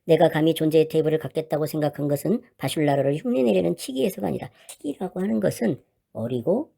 내가 감히 존재의 테이블을 갖겠다고 생각한 것은 바슐라르를 흉내내려는 치기에서가 아니라, 치기라고 하는 것은 어리고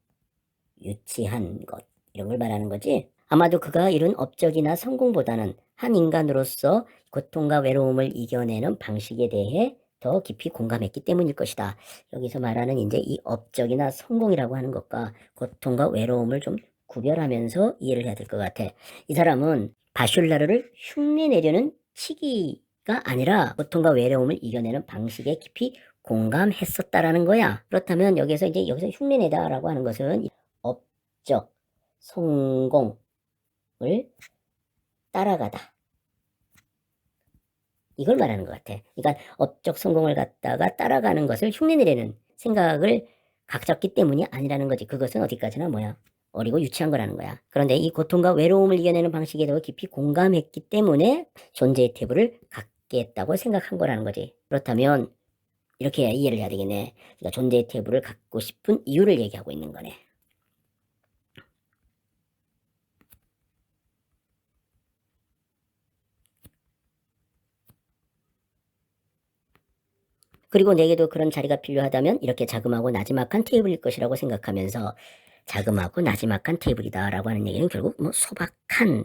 유치한 것, 이런 걸 말하는 거지. 아마도 그가 이룬 업적이나 성공보다는 한 인간으로서 고통과 외로움을 이겨내는 방식에 대해 더 깊이 공감했기 때문일 것이다. 여기서 말하는 이제 이 업적이나 성공이라고 하는 것과 고통과 외로움을 좀 구별하면서 이해를 해야 될 것 같아. 이 사람은 바슐라르를 흉내내려는 치기가 아니라 고통과 외로움을 이겨내는 방식에 깊이 공감했었다라는 거야. 그렇다면 여기서 흉내내다라고 하는 것은 업적, 성공을 따라가다, 이걸 말하는 것 같아. 그러니까 업적 성공을 갖다가 따라가는 것을 흉내내려는 생각을 갖췄기 때문이 아니라는 거지. 그것은 어디까지나 뭐야? 어리고 유치한 거라는 거야. 그런데 이 고통과 외로움을 이겨내는 방식에 더 깊이 공감했기 때문에 존재의 태부를 갖게 했다고 생각한 거라는 거지. 그렇다면 이렇게 이해를 해야 되겠네. 그러니까 존재의 태부를 갖고 싶은 이유를 얘기하고 있는 거네. 그리고 내게도 그런 자리가 필요하다면 이렇게 자그마하고 나지막한 테이블일 것이라고 생각하면서, 자그마하고 나지막한 테이블이다 라고 하는 얘기는 결국 뭐 소박한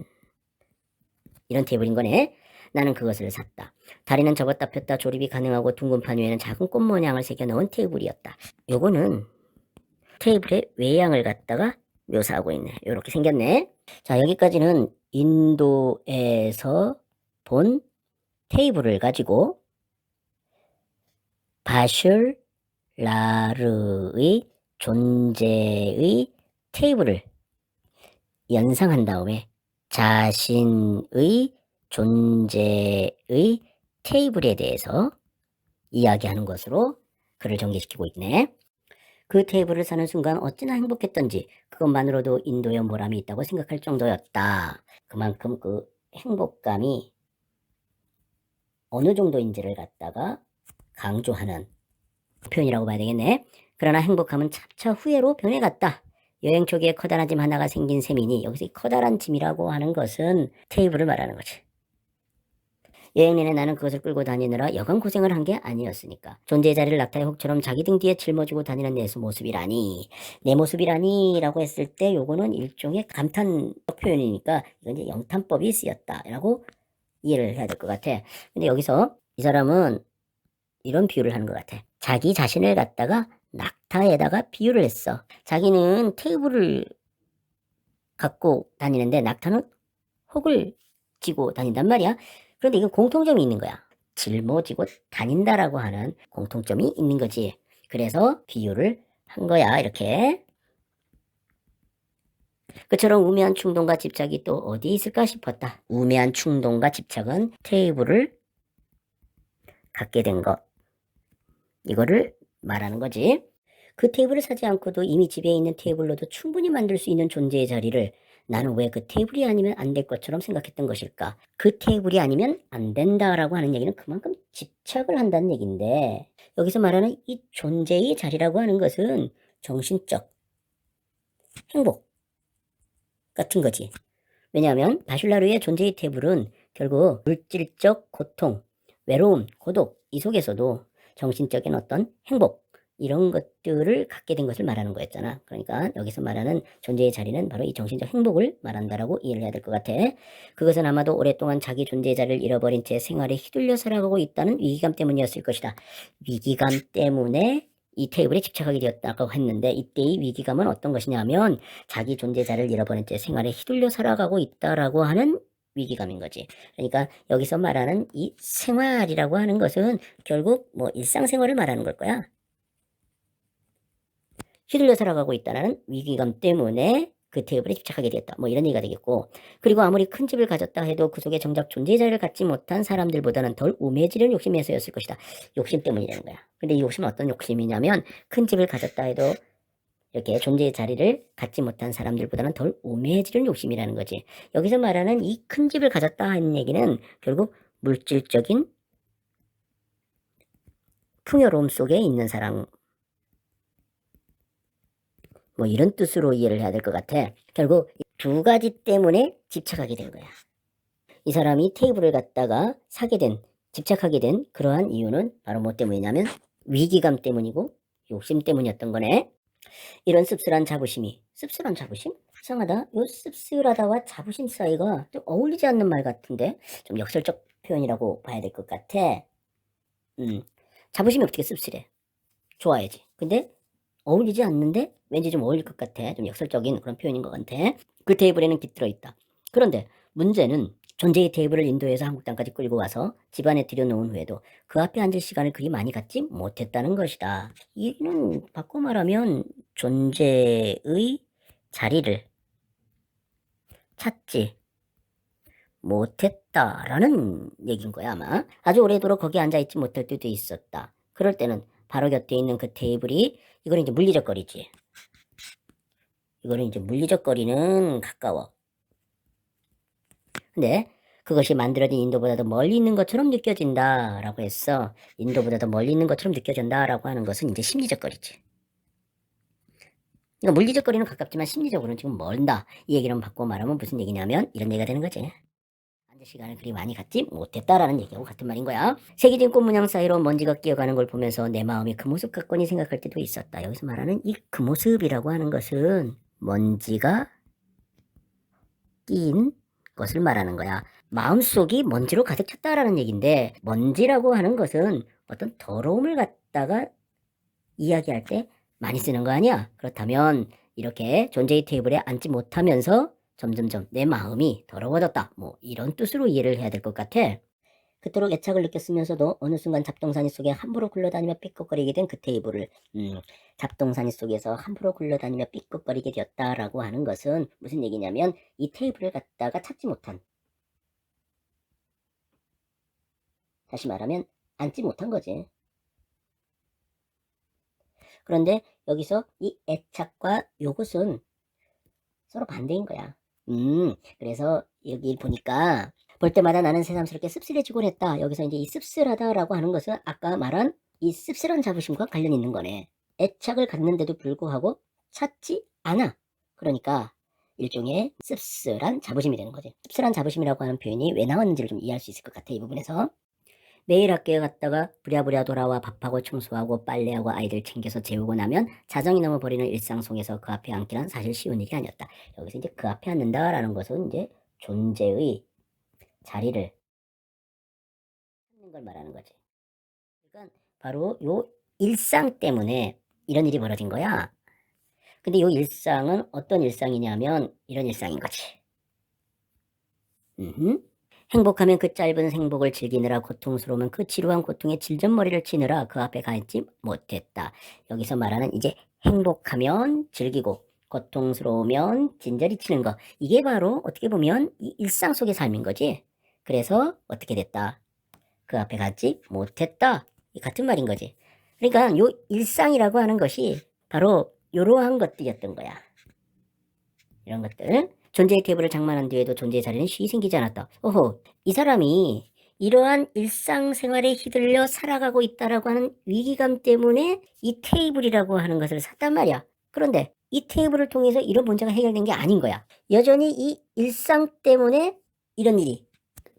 이런 테이블인 거네. 나는 그것을 샀다. 다리는 접었다 폈다 조립이 가능하고 둥근 판 위에는 작은 꽃 모양을 새겨 넣은 테이블이었다. 요거는 테이블의 외양을 갖다가 묘사하고 있네. 요렇게 생겼네. 자, 여기까지는 인도에서 본 테이블을 가지고 바슐라르의 존재의 테이블을 연상한 다음에 자신의 존재의 테이블에 대해서 이야기하는 것으로 글을 전개시키고 있네. 그 테이블을 사는 순간 어찌나 행복했던지 그것만으로도 인도에 보람이 있다고 생각할 정도였다. 그만큼 그 행복감이 어느 정도인지를 갖다가 강조하는 표현이라고 봐야 되겠네. 그러나 행복함은 차차 후회로 변해갔다. 여행 초기에 커다란 짐 하나가 생긴 셈이니, 여기서 이 커다란 짐이라고 하는 것은 테이블을 말하는 거지. 여행 내내 나는 그것을 끌고 다니느라 여간 고생을 한 게 아니었으니까. 존재의 자리를 낙타의 혹처럼 자기 등 뒤에 짊어지고 다니는 내 모습이라니, 내 모습이라니 라고 했을 때 요거는 일종의 감탄적 표현이니까 이건 이제 영탄법이 쓰였다 라고 이해를 해야 될 것 같아. 근데 여기서 이 사람은 이런 비유를 하는 것 같아. 자기 자신을 갖다가 낙타에다가 비유를 했어. 자기는 테이블을 갖고 다니는데 낙타는 혹을 쥐고 다닌단 말이야. 그런데 이건 공통점이 있는 거야. 짊어지고 다닌다라고 하는 공통점이 있는 거지. 그래서 비유를 한 거야, 이렇게. 그처럼 우매한 충동과 집착이 또 어디 있을까 싶었다. 우매한 충동과 집착은 테이블을 갖게 된 것, 이거를 말하는 거지. 그 테이블을 사지 않고도 이미 집에 있는 테이블로도 충분히 만들 수 있는 존재의 자리를 나는 왜 그 테이블이 아니면 안 될 것처럼 생각했던 것일까? 그 테이블이 아니면 안 된다라고 하는 얘기는 그만큼 집착을 한다는 얘기인데, 여기서 말하는 이 존재의 자리라고 하는 것은 정신적 행복 같은 거지. 왜냐하면 바슐라르의 존재의 테이블은 결국 물질적 고통, 외로움, 고독, 이 속에서도 정신적인 어떤 행복, 이런 것들을 갖게 된 것을 말하는 거였잖아. 그러니까 여기서 말하는 존재의 자리는 바로 이 정신적 행복을 말한다라고 이해를 해야 될 것 같아. 그것은 아마도 오랫동안 자기 존재의 자리를 잃어버린 채 생활에 휘둘려 살아가고 있다는 위기감 때문이었을 것이다. 위기감 때문에 이 테이블에 집착하게 되었다고 했는데, 이때의 위기감은 어떤 것이냐면 자기 존재자를 잃어버린 채 생활에 휘둘려 살아가고 있다라고 하는 위기감인 거지. 그러니까 여기서 말하는 이 생활이라고 하는 것은 결국 뭐 일상생활을 말하는 걸 거야. 휘둘려 살아가고 있다는 위기감 때문에 그 테이블에 집착하게 되었다. 뭐 이런 얘기가 되겠고, 그리고 아무리 큰 집을 가졌다 해도 그 속에 정작 존재의 자리를 갖지 못한 사람들보다는 덜 우매해지는 욕심에서였을 것이다. 욕심 때문이라는 거야. 근데 이 욕심은 어떤 욕심이냐면, 큰 집을 가졌다 해도 이렇게 존재의 자리를 갖지 못한 사람들보다는 덜 우매해지는 욕심이라는 거지. 여기서 말하는 이 큰 집을 가졌다 하는 얘기는 결국 물질적인 풍요로움 속에 있는 사람, 뭐 이런 뜻으로 이해를 해야 될 것 같아. 결국 두 가지 때문에 집착하게 된 거야. 이 사람이 테이블을 갖다가 사게 된 집착하게 된 그러한 이유는 바로 뭐 때문이냐면 위기감 때문이고 욕심 때문이었던 거네. 이런 씁쓸한 자부심이, 씁쓸한 자부심? 이상하다. 요 씁쓸하다와 자부심 사이가 좀 어울리지 않는 말 같은데 좀 역설적 표현이라고 봐야 될 것 같아. 자부심이 어떻게 씁쓸해? 좋아야지. 근데 어울리지 않는데 왠지 좀 어울릴 것 같아. 좀 역설적인 그런 표현인 것 같아. 그 테이블에는 깃들어 있다. 그런데 문제는 존재의 테이블을 인도해서 한국 땅까지 끌고 와서 집안에 들여놓은 후에도 그 앞에 앉을 시간을 그리 많이 갖지 못했다는 것이다. 이는 바꿔 말하면 존재의 자리를 찾지 못했다라는 얘기인 거야, 아마. 아주 오래도록 거기 앉아있지 못할 때도 있었다. 그럴 때는 바로 곁에 있는 그 테이블이, 이거는 이제 물리적 거리지. 이거는 이제 물리적 거리는 가까워. 근데 그것이 만들어진 인도보다 더 멀리 있는 것처럼 느껴진다 라고 했어. 인도보다 더 멀리 있는 것처럼 느껴진다 라고 하는 것은 이제 심리적 거리지. 그러니까 물리적 거리는 가깝지만 심리적으로는 지금 멀다. 이 얘기를 바꿔 말하면 무슨 얘기냐면 이런 얘기가 되는 거지. 앉을 시간을 그리 많이 갖지 못했다라는 얘기하고 같은 말인 거야. 새겨진 꽃 문양 사이로 먼지가 끼어가는 걸 보면서 내 마음이 그 모습 같거니 생각할 때도 있었다. 여기서 말하는 이 그 모습이라고 하는 것은 먼지가 낀 것을 말하는 거야. 마음속이 먼지로 가득 찼다라는 얘기인데 먼지라고 하는 것은 어떤 더러움을 갖다가 이야기할 때 많이 쓰는 거 아니야? 그렇다면 이렇게 존재의 테이블에 앉지 못하면서 점점점 내 마음이 더러워졌다. 뭐 이런 뜻으로 이해를 해야 될 것 같아. 그토록 애착을 느꼈으면서도 어느 순간 잡동사니 속에 함부로 굴러다니며 삐걱거리게 된 그 테이블을 잡동사니 속에서 함부로 굴러다니며 삐걱거리게 되었다라고 하는 것은 무슨 얘기냐면 이 테이블을 갖다가 찾지 못한, 다시 말하면 앉지 못한 거지. 그런데 여기서 이 애착과 요것은 서로 반대인 거야. 그래서 여기 보니까 볼 때마다 나는 새삼스럽게 씁쓸해지곤 했다. 여기서 이제 이 씁쓸하다라고 하는 것은 아까 말한 이 씁쓸한 자부심과 관련 있는 거네. 애착을 갖는데도 불구하고 찾지 않아. 그러니까 일종의 씁쓸한 자부심이 되는 거지. 씁쓸한 자부심이라고 하는 표현이 왜 나왔는지를 좀 이해할 수 있을 것 같아, 이 부분에서. 매일 학교에 갔다가 부랴부랴 돌아와 밥하고 청소하고 빨래하고 아이들 챙겨서 재우고 나면 자정이 넘어버리는 일상 속에서 그 앞에 앉기란 사실 쉬운 일이 아니었다. 여기서 이제 그 앞에 앉는다라는 것은 이제 존재의 자리를 찾는 걸 말하는 거지. 그러니까 바로 요 일상 때문에 이런 일이 벌어진 거야. 근데 요 일상은 어떤 일상이냐면 이런 일상인 거지. 행복하면 그 짧은 행복을 즐기느라 고통스러우면 그 지루한 고통에 질전머리를 치느라 그 앞에 가 있지 못했다. 여기서 말하는 이제 행복하면 즐기고 고통스러우면 진저리 치는 거. 이게 바로 어떻게 보면 이 일상 속의 삶인 거지. 그래서 어떻게 됐다. 그 앞에 가지 못했다. 이 같은 말인 거지. 그러니까 요 일상이라고 하는 것이 바로 이러한 것들이었던 거야. 이런 것들. 존재의 테이블을 장만한 뒤에도 존재의 자리는 쉬이 생기지 않았다. 오호, 이 사람이 이러한 일상생활에 휘둘려 살아가고 있다라고 하는 위기감 때문에 이 테이블이라고 하는 것을 샀단 말이야. 그런데 이 테이블을 통해서 이런 문제가 해결된 게 아닌 거야. 여전히 이 일상 때문에 이런 일이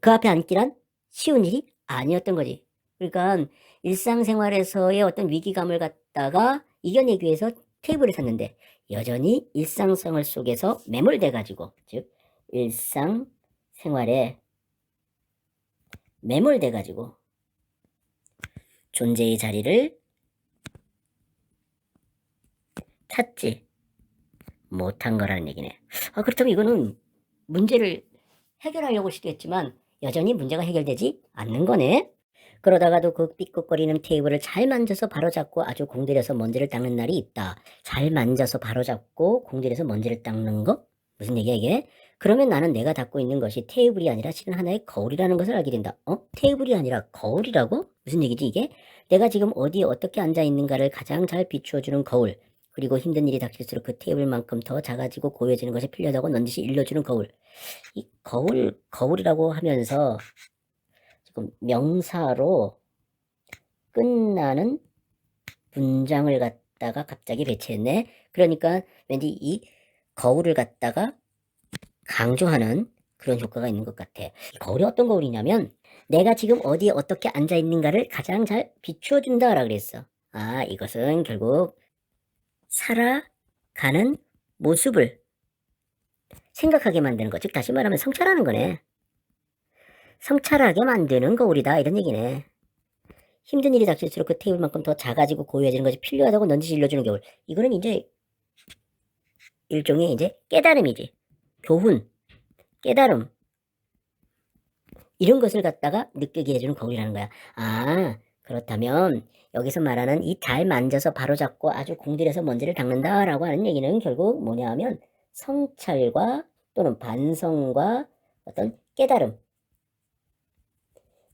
그 앞에 앉기란 쉬운 일이 아니었던 거지. 그러니까 일상생활에서의 어떤 위기감을 갖다가 이겨내기 위해서 테이블을 샀는데 여전히 일상생활 속에서 매몰돼 가지고, 즉 일상생활에 매몰돼 가지고 존재의 자리를 찾지 못한 거라는 얘기네. 그렇다면 이거는 문제를 해결하려고 시도했지만 여전히 문제가 해결되지 않는 거네. 그러다가도 그 삐걱거리는 테이블을 잘 만져서 바로잡고 아주 공들여서 먼지를 닦는 날이 있다. 잘 만져서 바로잡고 공들여서 먼지를 닦는 거? 무슨 얘기야 이게? 그러면 나는 내가 닦고 있는 것이 테이블이 아니라 실은 하나의 거울이라는 것을 알게 된다. 테이블이 아니라 거울이라고? 무슨 얘기지 이게? 내가 지금 어디에 어떻게 앉아 있는가를 가장 잘 비추어주는 거울. 그리고 힘든 일이 닥칠수록 그 테이블만큼 더 작아지고 고요해지는 것이 필요하다고 넌지시 일러주는 거울. 이 거울이라고 하면서 지금 명사로 끝나는 문장을 갖다가 갑자기 배치했네. 그러니까 왠지 이 거울을 갖다가 강조하는 그런 효과가 있는 것 같아. 거울이 어떤 거울이냐면 내가 지금 어디에 어떻게 앉아 있는가를 가장 잘 비추어 준다라 그랬어. 아, 이것은 결국 살아가는 모습을 생각하게 만드는 거. 즉 다시 말하면 성찰하는 거네. 성찰하게 만드는 거울이다 이런 얘기네. 힘든 일이 닥칠수록 그 테이블만큼 더 작아지고 고요해지는 것이 필요하다고 넌지시 일러주는 겨울. 이거는 이제 일종의 이제 깨달음이지. 교훈, 깨달음. 이런 것을 갖다가 느끼게 해주는 거울이라는 거야. 아, 그렇다면 여기서 말하는 이 달 만져서 바로잡고 아주 공들여서 먼지를 닦는다라고 하는 얘기는 결국 뭐냐 하면 성찰과 또는 반성과 어떤 깨달음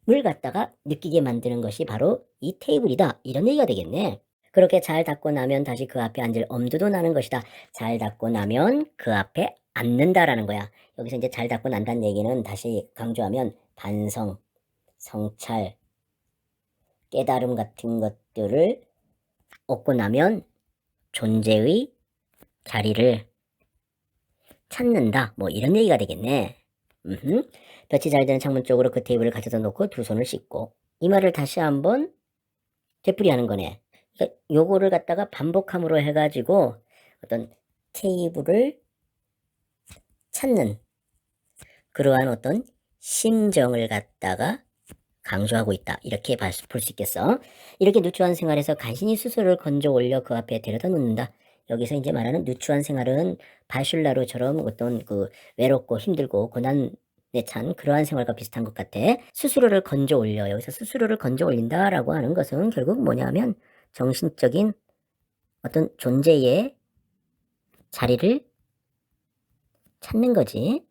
물 갖다가 느끼게 만드는 것이 바로 이 테이블이다. 이런 얘기가 되겠네. 그렇게 잘 닦고 나면 다시 그 앞에 앉을 엄두도 나는 것이다. 잘 닦고 나면 그 앞에 앉는다라는 거야. 여기서 이제 잘 닦고 난다는 얘기는 다시 강조하면 반성, 성찰, 깨달음 같은 것들을 얻고 나면 존재의 자리를 찾는다. 뭐 이런 얘기가 되겠네. 볕이 잘 되는 창문 쪽으로 그 테이블을 가져다 놓고 두 손을 씻고 이 말을 다시 한번 되풀이하는 거네. 그러니까 요거를 갖다가 반복함으로 해가지고 어떤 테이블을 찾는 그러한 어떤 심정을 갖다가 강조하고 있다. 이렇게 볼 수 있겠어. 이렇게 누추한 생활에서 간신히 스스로를 건져 올려 그 앞에 데려다 놓는다. 여기서 이제 말하는 누추한 생활은 바슐라루처럼 어떤 그 외롭고 힘들고 고난에 찬 그러한 생활과 비슷한 것 같아. 스스로를 건져 올려. 여기서 스스로를 건져 올린다라고 하는 것은 결국 뭐냐면 정신적인 어떤 존재의 자리를 찾는 거지.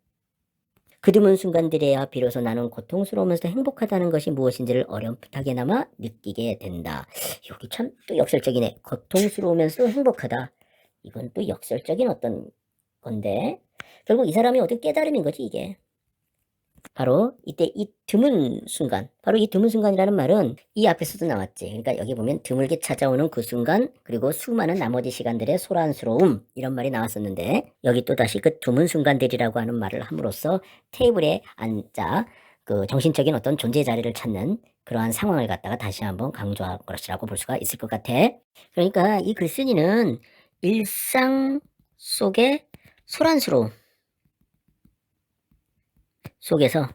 그 드문 순간들에야 비로소 나는 고통스러우면서도 행복하다는 것이 무엇인지를 어렴풋하게나마 느끼게 된다. 여기 참 또 역설적이네. 고통스러우면서도 행복하다. 이건 또 역설적인 어떤 건데 결국 이 사람이 얻은 깨달음인 거지 이게. 바로 이때 이 드문 순간, 바로 이 드문 순간이라는 말은 이 앞에서도 나왔지. 그러니까 여기 보면 드물게 찾아오는 그 순간, 그리고 수많은 나머지 시간들의 소란스러움 이런 말이 나왔었는데 여기 또다시 그 드문 순간들이라고 하는 말을 함으로써 테이블에 앉아 그 정신적인 어떤 존재 자리를 찾는 그러한 상황을 갖다가 다시 한번 강조할 것이라고 볼 수가 있을 것 같아. 그러니까 이 글쓴이는 일상 속의 소란스러움 속에서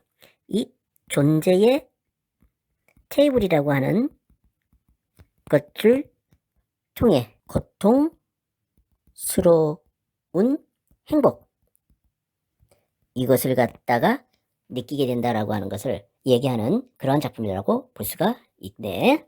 이 존재의 테이블이라고 하는 것을 통해 고통스러운 행복 이것을 갖다가 느끼게 된다라고 하는 것을 얘기하는 그러한 작품이라고 볼 수가 있네.